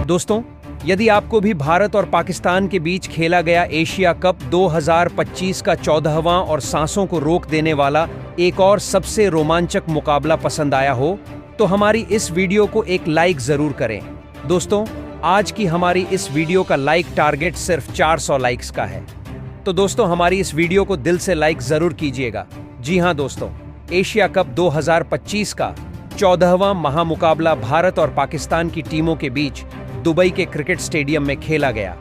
दोस्तों, यदि आपको भी भारत और पाकिस्तान के बीच खेला गया एशिया कप 2025 का 14वां और सांसों को रोक देने वाला एक और सबसे रोमांचक मुकाबला पसंद आया हो, तो हमारी इस वीडियो को एक लाइक जरूर करें। दोस्तों, आज की हमारी इस वीडियो का लाइक टारगेट सिर्फ 400 लाइक्स का है। तो दोस्तों, हमारी इस वीडियो को दिल से लाइक जरूर कीजिएगा। जी हां दोस्तों, एशिया कप 2025 का 14वां महामुकाबला भारत और पाकिस्तान की टीमों के बीच दुबई के क्रिकेट स्टेडियम में खेला गया,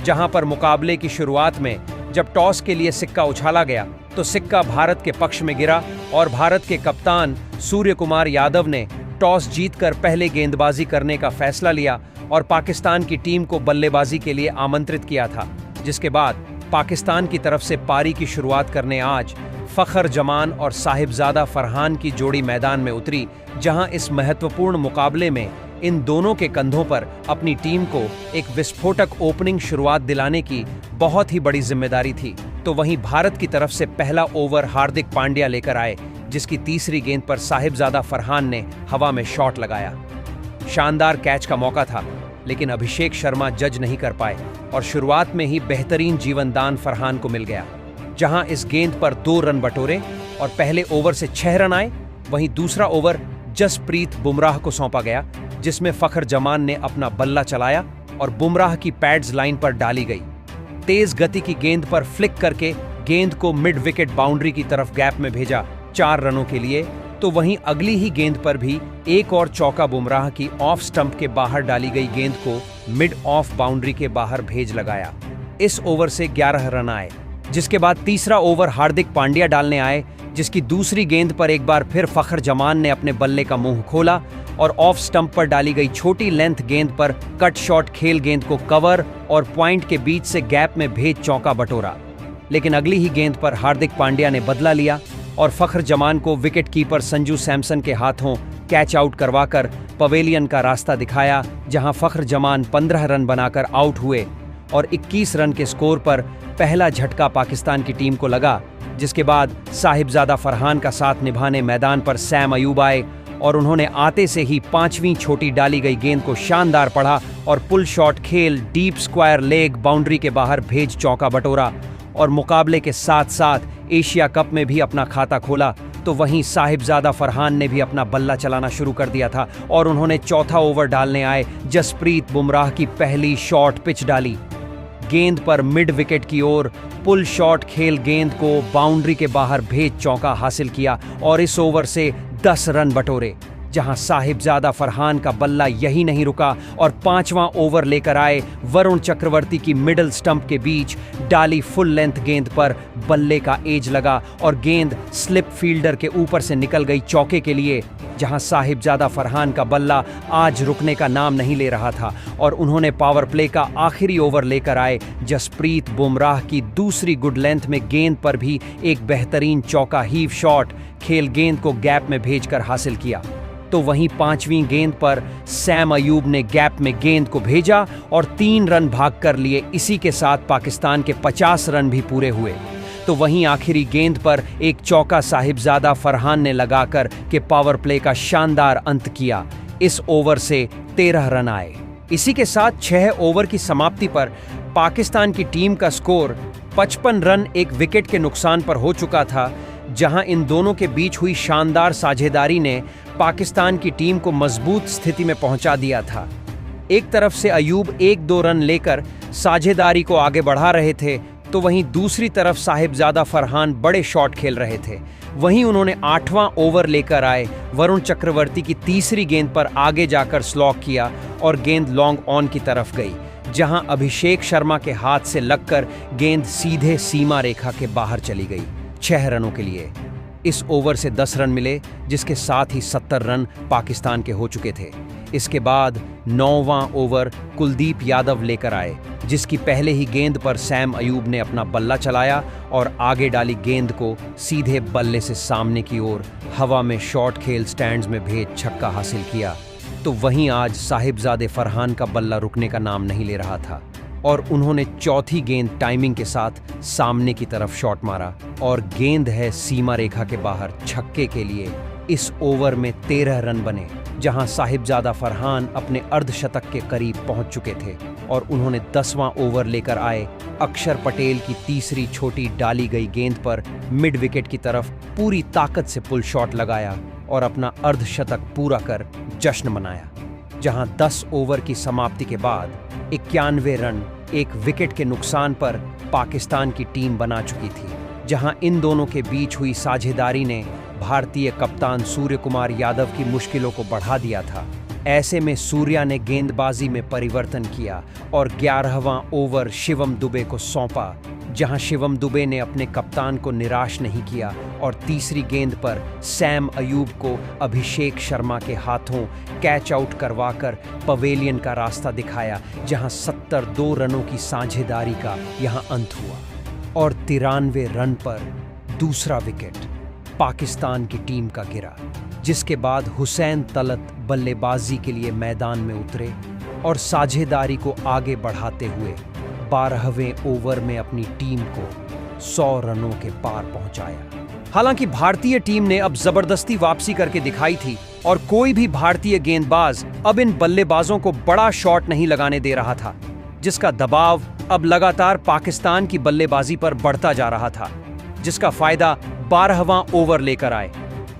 जहां पर मुकाबले की शुरुआत में जब टॉस के लिए सिक्का उछाला गया तो सिक्का भारत के पक्ष में गिरा और भारत के कप्तान सूर्य कुमार यादव ने टॉस जीतकर पहले गेंदबाजी करने का फैसला लिया और पाकिस्तान की टीम को बल्लेबाजी के लिए आमंत्रित किया था। जिसके बाद पाकिस्तान की तरफ से पारी की शुरुआत करने आज फखर जमान और साहिबजादा फरहान की जोड़ी मैदान में उतरी, जहां इस महत्वपूर्ण मुकाबले में इन दोनों के कंधों पर अपनी टीम को एक विस्फोटक ओपनिंग शुरुआत दिलाने की बहुत ही बड़ी जिम्मेदारी थी। तो वहीं भारत की तरफ से पहला ओवर हार्दिक पांड्या लेकर आए, जिसकी तीसरी गेंद पर साहिबजादा फरहान ने हवा में शॉट लगाया। शानदार कैच का मौका था, लेकिन अभिषेक शर्मा जज नहीं कर पाए और शुरुआत में ही बेहतरीन जीवनदान फरहान को मिल गया, जहां इस गेंद पर 2 रन बटोरे और पहले ओवर से 6 रन आए। वहीं दूसरा ओवर जसप्रीत बुमराह को सौंपा गया, जिसमें फखर जमान ने अपना बल्ला चलाया और बुमराह की पैड्स लाइन पर डाली गई। तेज गति की गेंद पर फ्लिक करके गेंद को मिड विकेट बाउंड्री की तरफ गैप में भेजा 4 रनों के लिए। तो वहीं अगली ही गेंद पर भी एक और चौका बुमराह की ऑफ स्टंप के बाहर डाली गई गेंद को मिड ऑफ बाउंड्री के बाहर भेज लगाया। इस ओवर से 11 रन आए, जिसके बाद तीसरा ओवर हार्दिक पांड्या डालने आए, जिसकी दूसरी गेंद पर एक बार फिर फखर जमान ने अपने बल्ले का मुंह खोला और ऑफ स्टंप पर डाली गई छोटी लेंथ गेंद पर कट शॉट खेल गेंद को कवर और पॉइंट के बीच से गैप में भेज चौका बटोरा। लेकिन अगली ही गेंद पर हार्दिक पांड्या ने बदला लिया और फखर जमान को विकेट कीपर संजू सैमसन के हाथों कैच आउट करवाकर पवेलियन का रास्ता दिखाया, जहां फखर जमान 15 रन बनाकर आउट हुए और 21 रन के स्कोर पर पहला झटका पाकिस्तान की टीम को लगा। जिसके बाद साहिबजादा फरहान का साथ निभाने मैदान पर सैम अयूब आए और उन्होंने आते से ही 5वीं छोटी डाली गई गेंद को शानदार पढ़ा और पुल शॉट खेल डीप स्क्वायर लेग बाउंड्री के बाहर भेज चौका बटोरा और मुकाबले के साथ साथ एशिया कप में भी अपना खाता खोला। तो वहीं साहिबजादा फरहान ने भी अपना बल्ला चलाना शुरू कर दिया था और उन्होंने चौथा ओवर डालने आए जसप्रीत बुमराह की पहली शॉर्ट पिच डाली। गेंद पर मिड विकेट की ओर पुल शॉट खेल गेंद को बाउंड्री के बाहर भेज चौका हासिल किया और इस ओवर से 10 रन बटोरे, जहां साहिबजादा फरहान का बल्ला यही नहीं रुका और 5वां ओवर लेकर आए वरुण चक्रवर्ती की मिडल स्टंप के बीच डाली फुल लेंथ गेंद पर बल्ले का एज लगा और गेंद स्लिप फील्डर के ऊपर से निकल गई चौके के लिए, जहां साहिबजादा फरहान का बल्ला आज रुकने का नाम नहीं ले रहा था और उन्होंने पावर प्ले का आखिरी ओवर लेकर आए जसप्रीत बुमराह की दूसरी गुड लेंथ में गेंद पर भी एक बेहतरीन चौका हीव शॉट खेल गेंद को गैप में भेजकर हासिल किया। तो वहीं 5वीं गेंद पर सैम अयूब ने गैप में गेंद को भेजा और 3 रन भाग कर लिए। इसी के साथ पाकिस्तान के 50 रन भी पूरे हुए। तो वहीं आखिरी गेंद पर एक चौका साहिबजादा फरहान ने लगाकर के पावर प्ले का शानदार अंत किया। इस ओवर से 13 रन आए। इसी के साथ 6 ओवर की समाप्ति पर पाकिस्तान की टीम का स्कोर 55 रन एक विकेट के नुकसान पर हो चुका था, जहां इन दोनों के बीच हुई शानदार साझेदारी ने पाकिस्तान की टीम को मजबूत स्थिति में पहुंचा दिया था। एक तरफ से अयूब 1-2 रन लेकर साझेदारी को आगे बढ़ा रहे थे, तो वहीं दूसरी तरफ साहिबजादा फरहान बड़े शॉट खेल रहे थे। वहीं उन्होंने 8वां ओवर लेकर आए वरुण चक्रवर्ती की तीसरी गेंद पर आगे जाकर स्लॉग किया और गेंद लॉन्ग ऑन की तरफ गई, जहां अभिषेक शर्मा के हाथ से लगकर गेंद सीधे सीमा रेखा के बाहर चली गई 6 रनों के लिए। इस ओवर से 10 रन मिले, जिसके साथ ही 70 रन पाकिस्तान के हो चुके थे। इसके बाद 9वां ओवर कुलदीप यादव लेकर आए, जिसकी पहले ही गेंद पर सैम अयूब ने अपना बल्ला चलाया और आगे डाली गेंद को सीधे बल्ले से सामने की ओर हवा में शॉट खेल स्टैंड्स में भेज छक्का हासिल किया। तो वहीं आज साहिबजादे फरहान का बल्ला रुकने का नाम नहीं ले रहा था और उन्होंने चौथी गेंद टाइमिंग के साथ सामने की तरफ शॉट मारा और गेंद है सीमा रेखा के बाहर छक्के के लिए इस ओवर में 13 रन बने, जहां साहिबजादा फरहान अपने अर्धशतक के करीब पहुंच चुके थे और उन्होंने 10वां ओवर लेकर आए अक्षर पटेल की तीसरी छोटी डाली गई गेंद पर मिड विकेट की तरफ पूरी ताकत से पुल शॉट लगाया और अपना अर्धशतक पूरा कर जश्न मनाया। जहां 10 ओवर की समाप्ति के बाद 91 रन एक विकेट के नुकसान पर पाकिस्तान की टीम बना चुकी थी, जहां इन दोनों के बीच हुई साझेदारी ने भारतीय कप्तान सूर्य कुमार यादव की मुश्किलों को बढ़ा दिया था। ऐसे में सूर्या ने गेंदबाजी में परिवर्तन किया और 11वां ओवर शिवम दुबे को सौंपा, जहां शिवम दुबे ने अपने कप्तान को निराश नहीं किया और तीसरी गेंद पर सैम अयूब को अभिषेक शर्मा के हाथों कैच आउट करवाकर पवेलियन का रास्ता दिखाया, जहां 72 रनों की साझेदारी का यहां अंत हुआ और 93 रन पर दूसरा विकेट पाकिस्तान की टीम का गिरा, जिसके बाद हुसैन तलत बल्लेबाजी के लिए मैदान में उतरे और साझेदारी को आगे बढ़ाते हुए 12वें ओवर में अपनी टीम को 100 रनों के पार पहुंचाया। हालांकि भारतीय टीम ने अब जबरदस्ती वापसी करके दिखाई थी और कोई भी भारतीय गेंदबाज अब इन बल्लेबाजों को बड़ा शॉट नहीं लगाने दे रहा था, जिसका दबाव अब लगातार पाकिस्तान की बल्लेबाजी पर बढ़ता जा रहा था, जिसका फायदा 12वां ओवर लेकर आए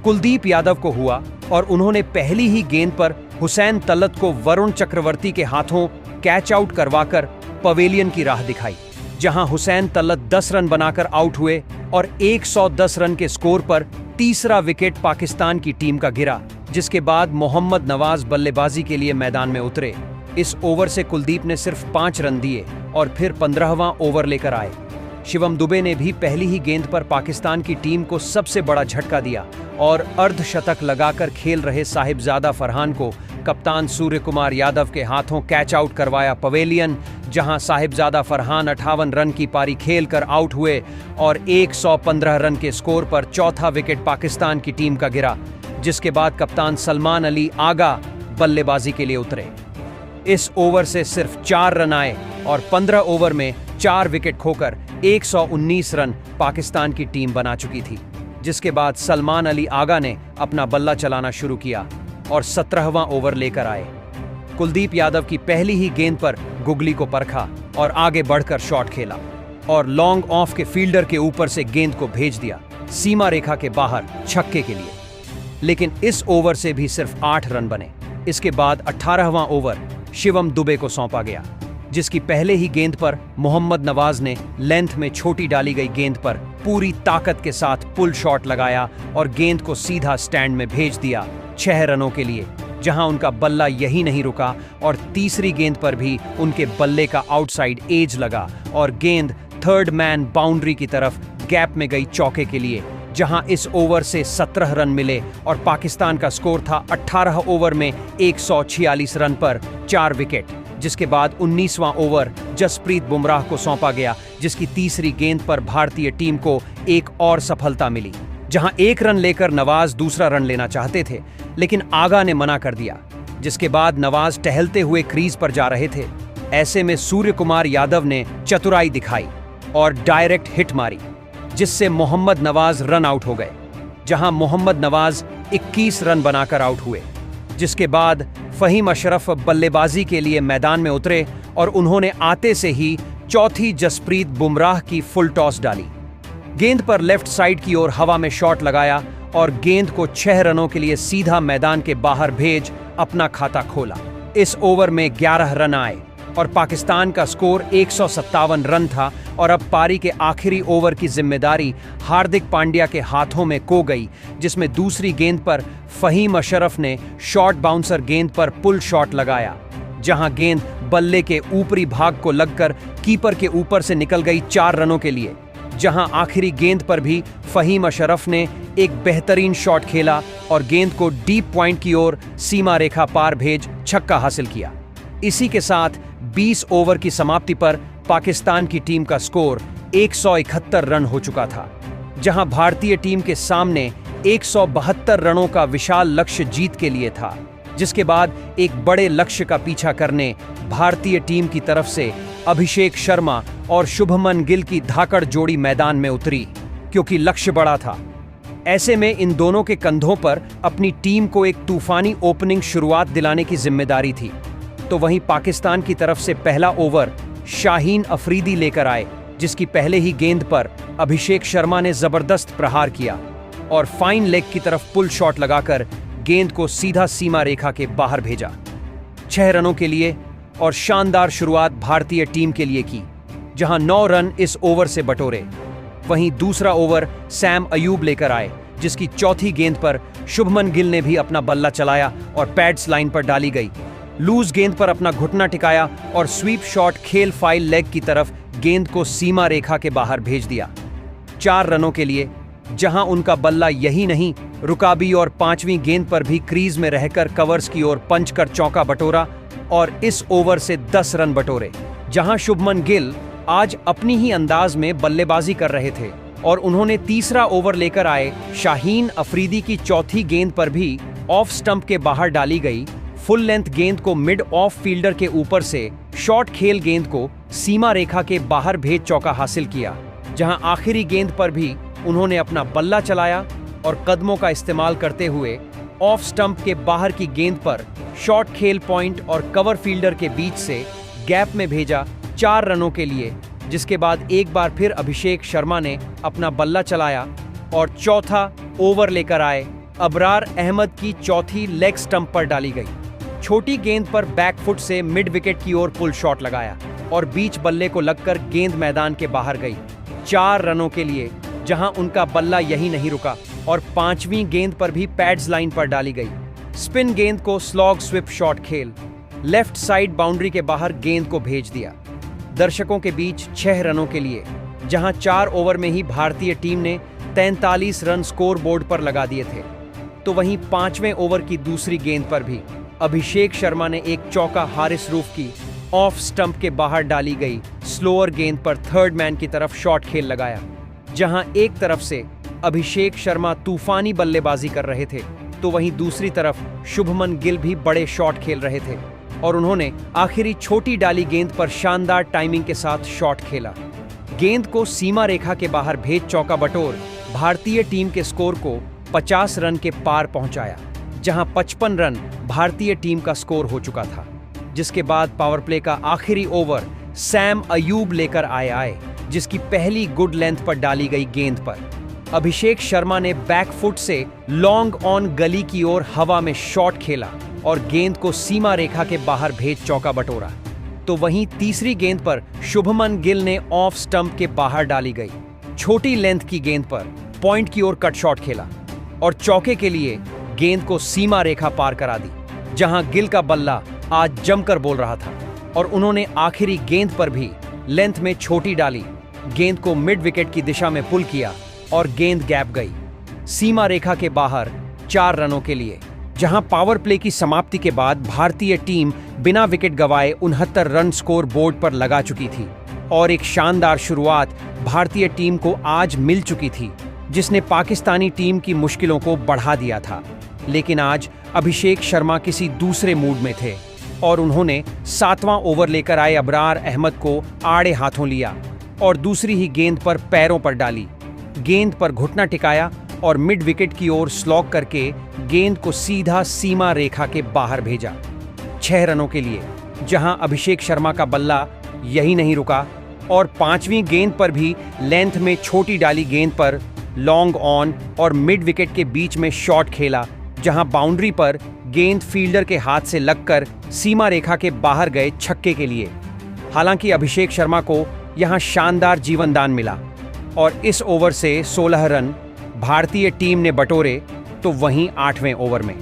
कुलदीप यादव को हुआ और उन्होंने पहली ही गेंद पर हुसैन तलत को वरुण चक्रवर्ती के हाथों कैच आउट करवाकर पवेलियन की राह दिखाई, जहां हुसैन तलत 10 रन बनाकर आउट हुए और 110 रन के स्कोर पर तीसरा विकेट पाकिस्तान की टीम का गिरा, जिसके बाद मोहम्मद नवाज बल्लेबाजी के लिए मैदान में उतरे। इस ओवर से कुलदीप ने सिर्फ 5 रन दिए और फिर 15वां ओवर लेकर आए। शिवम दुबे ने भी पहली ही गेंद पर पाकिस्तान की टीम को सबसे बड़ा झटका दिया और अर्धशतक लगाकर खेल रहे साहिबजादा फरहान को कप्तान सूर्य कुमार यादव के हाथों कैच आउट करवाया पवेलियन, जहां साहिबजादा फरहान 58 रन की पारी खेलकर आउट हुए और 115 रन के स्कोर पर चौथा विकेट पाकिस्तान की टीम का गिरा, जिसके बाद कप्तान सलमान अली आगा बल्लेबाजी के लिए उतरे। इस ओवर से सिर्फ 4 रन आए और 15 ओवर में 4 विकेट खोकर 119 रन पाकिस्तान की टीम बना चुकी थी, जिसके बाद सलमान अली आगा ने अपना बल्ला चलाना शुरू किया और 17वां ओवर लेकर आए। कुलदीप यादव की पहली ही गेंद पर गुगली को परखा और आगे बढ़कर शॉट खेला और लॉन्ग ऑफ के फील्डर के ऊपर से गेंद को भेज दिया सीमा रेखा के बाहर छक्के के लिए, लेकिन इस ओवर से भी सिर्फ 8 रन बने। इसके बाद 18वां ओवर शिवम दुबे को सौंपा गया, जिसकी पहले ही गेंद पर मोहम्मद नवाज ने लेंथ में छोटी डाली गई गेंद पर पूरी ताकत के साथ पुल शॉट लगाया और गेंद को सीधा स्टैंड में भेज दिया 6 रनों के लिए, जहां उनका बल्ला यही नहीं रुका और तीसरी गेंद पर भी उनके बल्ले का आउटसाइड एज लगा और गेंद थर्ड मैन बाउंड्री की तरफ गैप में गई चौके के लिए, जहां इस ओवर से 17 रन मिले और पाकिस्तान का स्कोर था 18 ओवर में 146 रन पर 4 विकेट, जिसके बाद 19वां ओवर जसप्रीत बुमराह को सौंपा गया, जिसकी तीसरी गेंद पर भारतीय टीम को एक और सफलता मिली, जहां 1 रन लेकर नवाज दूसरा रन लेना चाहते थे, लेकिन आगा ने मना कर दिया, जिसके बाद नवाज टहलते हुए क्रीज पर जा रहे थे। ऐसे में सूर्य कुमार यादव ने चतुराई दिखाई और डायरेक्ट हिट मारी, जिससे मोहम्मद नवाज रन आउट हो गए, जहां मोहम्मद नवाज 21 रन बनाकर आउट हुए, जिसके बाद फहीम अशरफ बल्लेबाजी के लिए मैदान में उतरे और उन्होंने आते से ही चौथी जसप्रीत बुमराह की फुल टॉस डाली। गेंद पर लेफ्ट साइड की ओर हवा में शॉट लगाया और गेंद को 6 रनों के लिए सीधा मैदान के बाहर भेज अपना खाता खोला। इस ओवर में 11 रन आए और पाकिस्तान का स्कोर 157 रन था और अब पारी के आखिरी ओवर की जिम्मेदारी हार्दिक पांड्या के हाथों में खो गई, जिसमें दूसरी गेंद पर फहीम अशरफ ने शॉर्ट बाउंसर गेंद पर पुल शॉट लगाया, जहां गेंद बल्ले के ऊपरी भाग को लगकर कीपर के ऊपर से निकल गई 4 रनों के लिए, जहां आखिरी गेंद पर भी फहीम अशरफ ने एक बेहतरीन शॉट खेला और गेंद को डीप पॉइंट की ओर सीमा रेखा पार भेज छक्का हासिल किया। इसी के साथ 20 ओवर की समाप्ति पर पाकिस्तान की टीम का स्कोर 171 रन हो चुका था, जहां भारतीय टीम के सामने 172 रनों का विशाल लक्ष्य जीत के लिए था, जिसके बाद एक बड़े लक्ष्य का पीछा करने भारतीय टीम की तरफ से अभिषेक शर्मा और शुभमन गिल की धाकड़ जोड़ी मैदान में उतरी, क्योंकि लक्ष्य बड़ा था। ऐसे में इन दोनों के कंधों पर अपनी टीम को एक तूफानी ओपनिंग शुरुआत दिलाने की जिम्मेदारी थी। तो वहीं पाकिस्तान की तरफ से पहला ओवर शाहीन अफरीदी लेकर आए, जिसकी पहले ही गेंद पर अभिषेक शर्मा ने जबरदस्त प्रहार किया और फाइन लेग की तरफ पुल शॉट लगाकर गेंद को सीधा सीमा रेखा के बाहर भेजा। 6 रनों के लिए और शानदार शुरुआत भारतीय टीम के लिए की, जहां 9 रन इस ओवर से बटोरे। वहीं दूसरा ओवर सैम अयूब लेकर आए, जिसकी चौथी गेंद पर शुभमन गिल ने भी अपना बल्ला चलाया और पैड्स लाइन पर डाली गई। लूज गेंद पर अपना घुटना टिकाया और स्वीप शॉट खेल फाइल लेग की तरफ गेंद को सीमा रेखा के बाहर भेज दिया। 4 रनों के लिए, जहां उनका बल्ला यही नहीं रुका भी और 5वीं गेंद पर भी क्रीज में रहकर कवर्स की ओर पंच कर चौका बटोरा और इस ओवर से 10 रन बटोरे। जहां शुभमन गिल आज अपनी ही अंदाज में बल्लेबाजी कर रहे थे और उन्होंने तीसरा ओवर लेकर आए शाहीन अफरीदी की चौथी गेंद पर भी ऑफ स्टंप के बाहर डाली गई फुल लेंथ गेंद को मिड ऑफ फील्डर के ऊपर से शॉर्ट खेल गेंद को सीमा रेखा के बाहर भेज चौका हासिल किया। जहां आखिरी गेंद पर भी उन्होंने अपना बल्ला चलाया और कदमों का इस्तेमाल करते हुए ऑफ स्टंप के बाहर की गेंद पर शॉर्ट खेल पॉइंट और कवर फील्डर के बीच से गैप में भेजा 4 रनों के लिए, जिसके बाद एक बार फिर अभिषेक शर्मा ने अपना बल्ला चलाया और चौथा ओवर लेकर आए अबरार अहमद की चौथी लेग स्टंप पर डाली गई छोटी गेंद पर बैकफुट से मिड विकेट की ओर पुल शॉट लगाया और बीच बल्ले को लगकर गेंद मैदान के बाहर गई 4 रनों के लिए, जहां उनका बल्ला यही नहीं रुका और 5वीं गेंद पर भी पैड्स लाइन पर डाली गई। स्पिन गेंद को स्लॉग स्विप शॉट खेल लेफ्ट साइड बाउंड्री के बाहर गेंद को भेज दिया। दर्शकों के बीच 6 रनों के लिए, जहां 4 ओवर में ही भारतीय टीम ने 43 रन स्कोर बोर्ड पर लगा दिए थे। तो वहीं 5वें ओवर की दूसरी गेंद पर भी अभिषेक शर्मा ने एक चौका हारिस रूफ की ऑफ स्टंप के बाहर डाली गई स्लोअर गेंद पर थर्ड मैन की तरफ शॉट खेल लगाया। जहां एक तरफ से अभिषेक शर्मा तूफानी बल्लेबाजी कर रहे थे, तो वहीं दूसरी तरफ शुभमन गिल भी बड़े शॉट खेल रहे थे और उन्होंने आखिरी छोटी डाली गेंद पर शानदार टाइमिंग के साथ शॉट खेला। गेंद को सीमा रेखा के बाहर भेज चौका बटोर भारतीय टीम के स्कोर को 50 रन के पार पहुंचाया, जहां 55 रन भारतीय टीम का स्कोर हो चुका था। जिसके बाद पावर प्ले का आखिरी ओवर सैम अयूब लेकर आए, जिसकी पहली गुड लेंथ पर डाली गई गेंद पर अभिषेक शर्मा ने बैकफुट से लॉन्ग ऑन गली की ओर हवा में शॉट खेला और गेंद को सीमा रेखा के बाहर भेज चौका बटोरा। तो वहीं तीसरी गेंद पर शुभमन गिल ने ऑफ स्टंप के बाहर डाली गई छोटी लेंथ की गेंद पर पॉइंट की ओर कट शॉट खेला और चौके के लिए गेंद को सीमा रेखा पार करा दी। जहां गिल का बल्ला आज जमकर बोल रहा था और उन्होंने आखिरी गेंद पर भी लेंथ में छोटी डाली, गेंद को मिड विकेट की दिशा में पुल किया और गेंद गैप गई सीमा रेखा के बाहर 4 रनों के लिए। जहां पावर प्ले की समाप्ति के बाद भारतीय टीम बिना विकेट गंवाए 69 रन स्कोर बोर्ड पर लगा चुकी थी और एक शानदार शुरुआत भारतीय टीम को आज मिल चुकी थी, जिसने पाकिस्तानी टीम की मुश्किलों को बढ़ा दिया था। लेकिन आज अभिषेक शर्मा किसी दूसरे मूड में थे और उन्होंने 7वां ओवर लेकर आए अबरार अहमद को आड़े हाथों लिया और दूसरी ही गेंद पर पैरों पर डाली, गेंद पर घुटना टिकाया और मिड विकेट की ओर स्लॉग करके गेंद को सीधा सीमा रेखा के बाहर भेजा 6 रनों के लिए। जहां अभिषेक शर्मा का बल्ला यही नहीं रुका और 5वीं गेंद पर भी लेंथ में छोटी डाली गेंद पर लॉन्ग ऑन और मिड विकेट के बीच में शॉट खेला, जहां बाउंड्री पर गेंद फील्डर के हाथ से लगकर सीमा रेखा के बाहर गए छक्के के लिए। हालांकि अभिषेक शर्मा को यहां शानदार जीवनदान मिला और इस ओवर से 16 रन भारतीय टीम ने बटोरे। तो वहीं 8वें ओवर में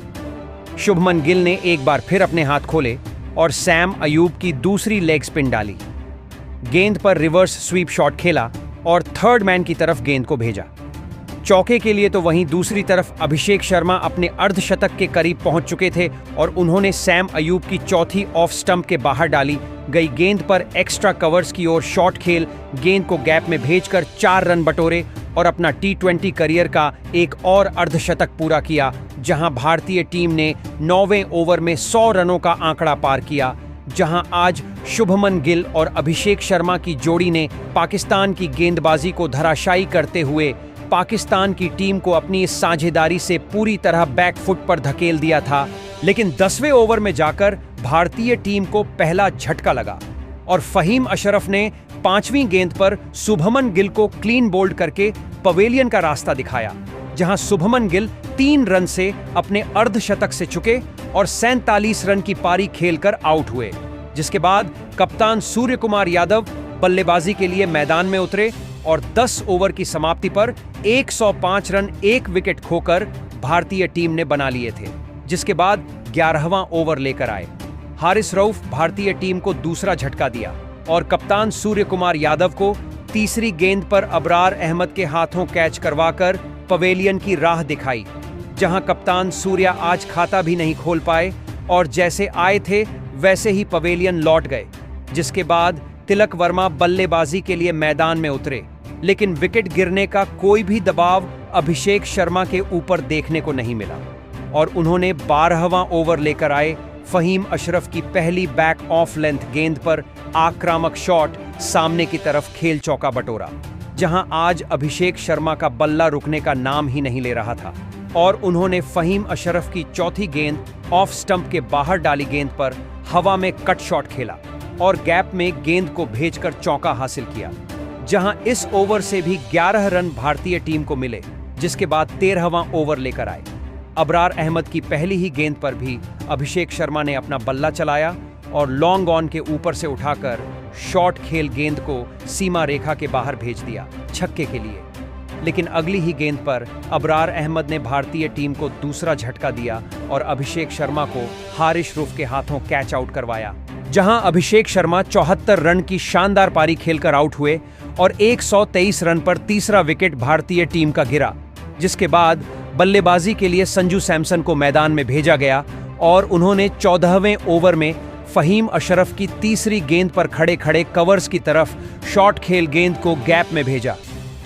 शुभमन गिल ने एक बार फिर अपने हाथ खोले और सैम अयूब की दूसरी लेग स्पिन डाली, गेंद पर रिवर्स स्वीप शॉट खेला और थर्ड मैन की तरफ गेंद को भेजा चौके के लिए। तो वहीं दूसरी तरफ अभिषेक शर्मा अपने अर्धशतक के करीब पहुंच चुके थे और उन्होंने सैम अयूब की चौथी ऑफ स्टंप के बाहर डाली गई गेंद पर एक्स्ट्रा कवर्स की ओर शॉट खेल गेंद को गैप में भेजकर 4 रन बटोरे और अपना T20 करियर का एक और अर्धशतक पूरा किया, जहां भारतीय टीम ने 9वें ओवर में 100 रनों का आंकड़ा पार किया। जहां आज शुभमन गिल और अभिषेक शर्मा की जोड़ी ने पाकिस्तान की गेंदबाजी को धराशायी करते हुए पाकिस्तान की टीम को अपनी इस साझेदारी से पूरी तरह बैकफुट पर धकेल दिया था, लेकिन 10वें ओवर में जाकर भारतीय टीम को पहला झटका लगा और फहीम अशरफ ने 5वीं गेंद पर शुभमन गिल को क्लीन बोल्ड करके पवेलियन का रास्ता दिखाया, जहां शुभमन गिल 3 रन से अपने अर्धशतक से चुके और 47 रन की पारी खेलकर आउट हुए। जिसके बाद कप्तान सूर्य कुमार यादव बल्लेबाजी के लिए मैदान में उतरे और 10 ओवर की समाप्ति पर 105 रन 1 विकेट खोकर भारतीय टीम ने बना लिए थे। जिसके बाद 11वां ओवर लेकर आए। हारिस रऊफ भारतीय टीम को दूसरा झटका दिया और कप्तान सूर्य कुमार यादव को तीसरी गेंद पर अबरार अहमद के हाथों कैच करवाकर पवेलियन की राह दिखाई, जहां कप्तान सूर्या आज खाता भी नहीं खोल पाए और जैसे आए थे वैसे ही पवेलियन लौट गए। जिसके बाद तिलक वर्मा बल्लेबाजी के लिए मैदान में उतरे, लेकिन विकेट गिरने का कोई भी दबाव अभिषेक शर्मा के ऊपर देखने को नहीं मिला और उन्होंने 12वां ओवर लेकर आए। फहीम अशरफ की पहली बैक ऑफ लेंथ गेंद पर आक्रामक शॉट सामने की तरफ खेल चौका बटोरा, जहां आज अभिषेक शर्मा का बल्ला रुकने का नाम ही नहीं ले रहा था और उन्होंने फहीम अशरफ की चौथी गेंद ऑफ स्टंप के बाहर डाली गेंद पर हवा में कट शॉट खेला और गैप में गेंद को भेजकर चौका हासिल किया, जहां इस ओवर से भी 11 रन भारतीय टीम को मिले। जिसके बाद 13वां ओवर लेकर आए। अबरार अहमद की पहली ही गेंद पर भी अभिषेक शर्मा ने अपना बल्ला चलाया और लॉन्ग ऑन के ऊपर से उठाकर शॉर्ट खेल गेंद को सीमा रेखा के बाहर भेज दिया छक्के के लिए। लेकिन अगली ही गेंद पर अबरार अहमद ने भारतीय टीम को दूसरा झटका दिया और अभिषेक शर्मा को हारिस रऊफ के हाथों कैच आउट करवाया, जहां अभिषेक शर्मा 74 रन की शानदार पारी खेलकर आउट हुए और 123 रन पर तीसरा विकेट भारतीय टीम का गिरा। जिसके बाद बल्लेबाजी के लिए संजू सैमसन को मैदान में भेजा गया और उन्होंने 14वें ओवर में फहीम अशरफ की तीसरी गेंद पर खड़े खड़े कवर्स की तरफ शॉर्ट खेल गेंद को गैप में भेजा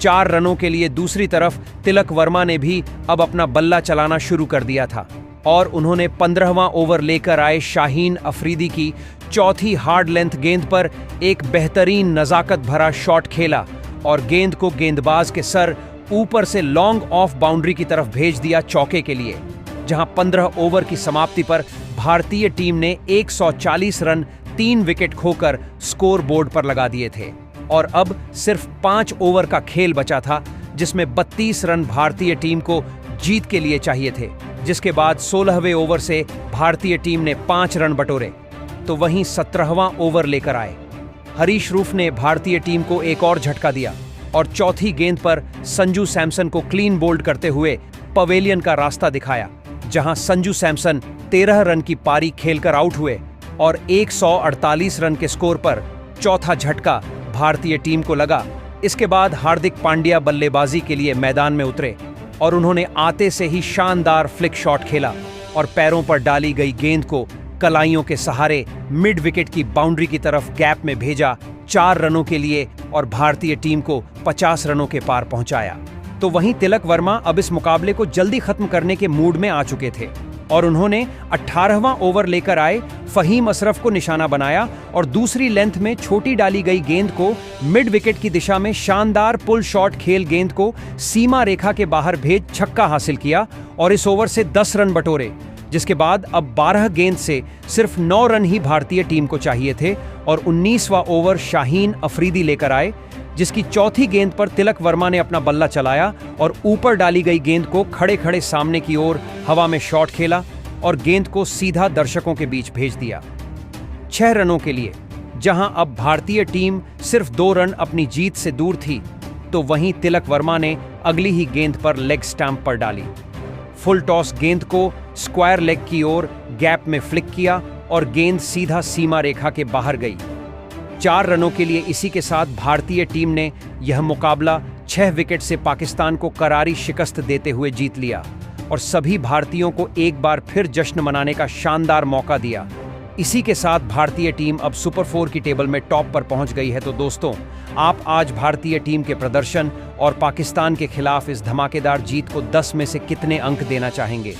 4 रनों के लिए। दूसरी तरफ तिलक वर्मा ने भी अब अपना बल्ला चलाना शुरू कर दिया था और उन्होंने 15वां ओवर लेकर आए शाहीन अफरीदी की चौथी हार्ड लेंथ गेंद पर एक बेहतरीन नजाकत भरा शॉट खेला और गेंद को गेंदबाज के सर ऊपर से लॉन्ग ऑफ बाउंड्री की तरफ भेज दिया चौके के लिए, जहां 15 ओवर की समाप्ति पर भारतीय टीम ने 140 रन 3 विकेट खोकर स्कोर बोर्ड पर लगा दिए थे और अब सिर्फ 5 ओवर का खेल बचा था, जिसमें 32 रन भारतीय टीम को जीत के लिए चाहिए थे। जिसके बाद 16वें ओवर से भारतीय टीम ने 5 रन बटोरे तो वहीं 17वां ओवर लेकर आए। हारिस रऊफ ने भारतीय टीम को एक और झटका दिया और चौथी गेंद पर संजू सैमसन को क्लीन बोल्ड करते हुए पवेलियन का रास्ता दिखाया, जहां संजू सैमसन 13 रन की पारी खेलकर आउट हुए और 148 रन के स्कोर पर चौथा झटका भारतीय टीम को लगा। इसके बाद हार्दिक पांड्या बल्लेबाजी के लिए मैदान में उतरे और उन्होंने आते से ही शानदार फ्लिक शॉट खेला और पैरों पर डाली गई गेंद को कलाइयों के सहारे मिड विकेट की बाउंड्री की तरफ गैप में भेजा 4 रनों के लिए और भारतीय टीम को 50 रनों के पार पहुंचाया। तो वहीं तिलक वर्मा अब इस मुकाबले को जल्दी खत्म करने के मूड में आ चुके थे और उन्होंने 18वां ओवर लेकर आए फहीम अशरफ को निशाना बनाया और दूसरी लेंथ में छोटी डाली गई गेंद को मिड विकेट की दिशा में शानदार पुल शॉट खेल गेंद को सीमा रेखा के बाहर भेज छक्का हासिल किया और इस ओवर से 10 रन बटोरे। जिसके बाद अब 12 गेंद से सिर्फ 9 रन ही भारतीय टीम को चाहिए थे और 19वां ओवर शाहीन अफरीदी लेकर आए, जिसकी चौथी गेंद पर तिलक वर्मा ने अपना बल्ला चलाया और ऊपर डाली गई गेंद को खड़े खड़े सामने की ओर हवा में शॉट खेला और गेंद को सीधा दर्शकों के बीच भेज दिया 6 रनों के लिए। जहां अब भारतीय टीम सिर्फ 2 रन अपनी जीत से दूर थी, तो वहीं तिलक वर्मा ने अगली ही गेंद पर लेग स्टैंप पर डाली। फुल टॉस गेंद को स्क्वायर लेग की ओर गैप में फ्लिक किया और गेंद सीधा सीमा रेखा के बाहर गई 4 रनों के लिए। इसी के साथ भारतीय टीम ने यह मुकाबला 6 विकेट से पाकिस्तान को करारी शिकस्त देते हुए जीत लिया और सभी भारतीयों को एक बार फिर जश्न मनाने का शानदार मौका दिया। इसी के साथ भारतीय टीम अब सुपर 4 की टेबल में टॉप पर पहुंच गई है। तो दोस्तों, आप आज भारतीय टीम के प्रदर्शन और पाकिस्तान के खिलाफ इस धमाकेदार जीत को 10 में से कितने अंक देना चाहेंगे?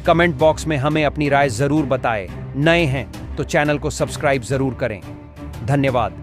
कमेंट बॉक्स में हमें अपनी राय जरूर बताएं। नए हैं तो चैनल को सब्सक्राइब जरूर करें। धन्यवाद।